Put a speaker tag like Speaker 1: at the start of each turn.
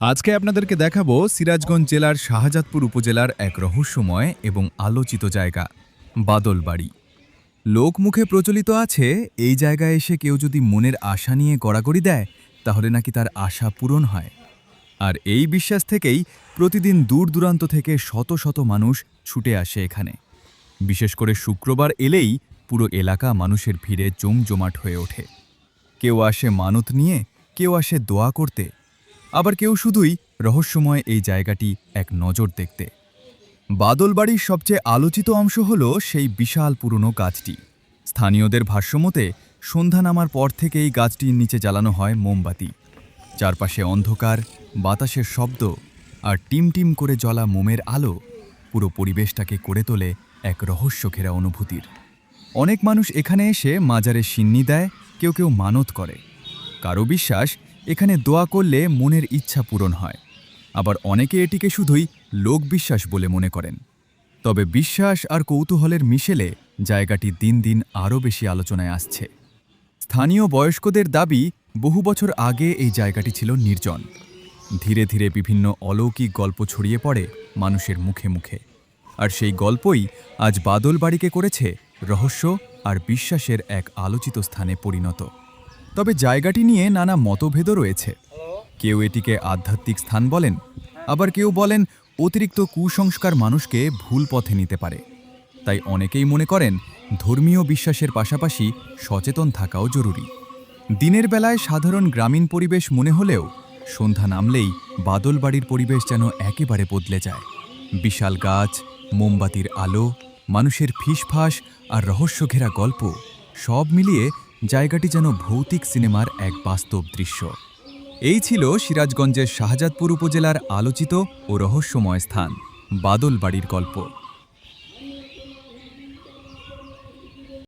Speaker 1: আজকে আপনাদেরকে দেখাবো সিরাজগঞ্জ জেলার শাহজাদপুর উপজেলার এক রহস্যময় এবং আলোচিত জায়গা বাদলবাড়ি। লোকমুখে প্রচলিত আছে এই জায়গায় এসে কেউ যদি মনের আশা নিয়ে গড়াগড়ি দেয় তাহলে নাকি তার আশা পূরণ হয়। আর এই বিশ্বাস থেকেই প্রতিদিন দূর দূরান্ত থেকে শত শত মানুষ ছুটে আসে এখানে। বিশেষ করে শুক্রবার এলেই পুরো এলাকা মানুষের ভিড়ে জমজমাট হয়ে ওঠে। কেউ আসে মানত নিয়ে, কেউ আসে দোয়া করতে, আবার কেউ শুধুই রহস্যময় এই জায়গাটি এক নজর দেখতে। বাদলবাড়ির সবচেয়ে আলোচিত অংশ হল সেই বিশাল পুরনো গাছটি। স্থানীয়দের ভাষ্যমতে সন্ধ্যা নামার পর থেকেই গাছটির নিচে জ্বালানো হয় মোমবাতি। চারপাশে অন্ধকার, বাতাসের শব্দ আর টিম টিম করে জ্বলা মোমের আলো পুরো পরিবেশটাকে করে তোলে এক রহস্যঘেরা অনুভূতির। অনেক মানুষ এখানে এসে মাজারে সিন্নি দেয়, কেউ কেউ মানত করে। কারো বিশ্বাস এখানে দোয়া করলে মনের ইচ্ছা পূরণ হয়, আবার অনেকে এটিকে শুধুই লোকবিশ্বাস বলে মনে করেন। তবে বিশ্বাস আর কৌতূহলের মিশেলে জায়গাটি দিন দিন আরও বেশি আলোচনায় আসছে। স্থানীয় বয়স্কদের দাবি বহু বছর আগে এই জায়গাটি ছিল নির্জন। ধীরে ধীরে বিভিন্ন অলৌকিক গল্প ছড়িয়ে পড়ে মানুষের মুখে মুখে, আর সেই গল্পই আজ বাদলবাড়িকে করেছে রহস্য আর বিশ্বাসের এক আলোচিত স্থানে পরিণত। তবে জায়গাটি নিয়ে নানা মতভেদও রয়েছে। কেউ এটিকে আধ্যাত্মিক স্থান বলেন, আবার কেউ বলেন অতিরিক্ত কুসংস্কার মানুষকে ভুল পথে নিতে পারে। তাই অনেকেই মনে করেন ধর্মীয় বিশ্বাসের পাশাপাশি সচেতন থাকাও জরুরি। দিনের বেলায় সাধারণ গ্রামীণ পরিবেশ মনে হলেও সন্ধ্যা নামলেই বাদলবাড়ির পরিবেশ যেন একেবারে বদলে যায়। বিশাল গাছ, মোমবাতির আলো, মানুষের ফিসফাস আর রহস্যঘেরা গল্প সব মিলিয়ে জায়গাটি যেন ভৌতিক সিনেমার এক বাস্তব দৃশ্য। এই ছিল সিরাজগঞ্জের শাহজাদপুর উপজেলার আলোচিত ও রহস্যময় স্থান বাদলবাড়ির গল্প।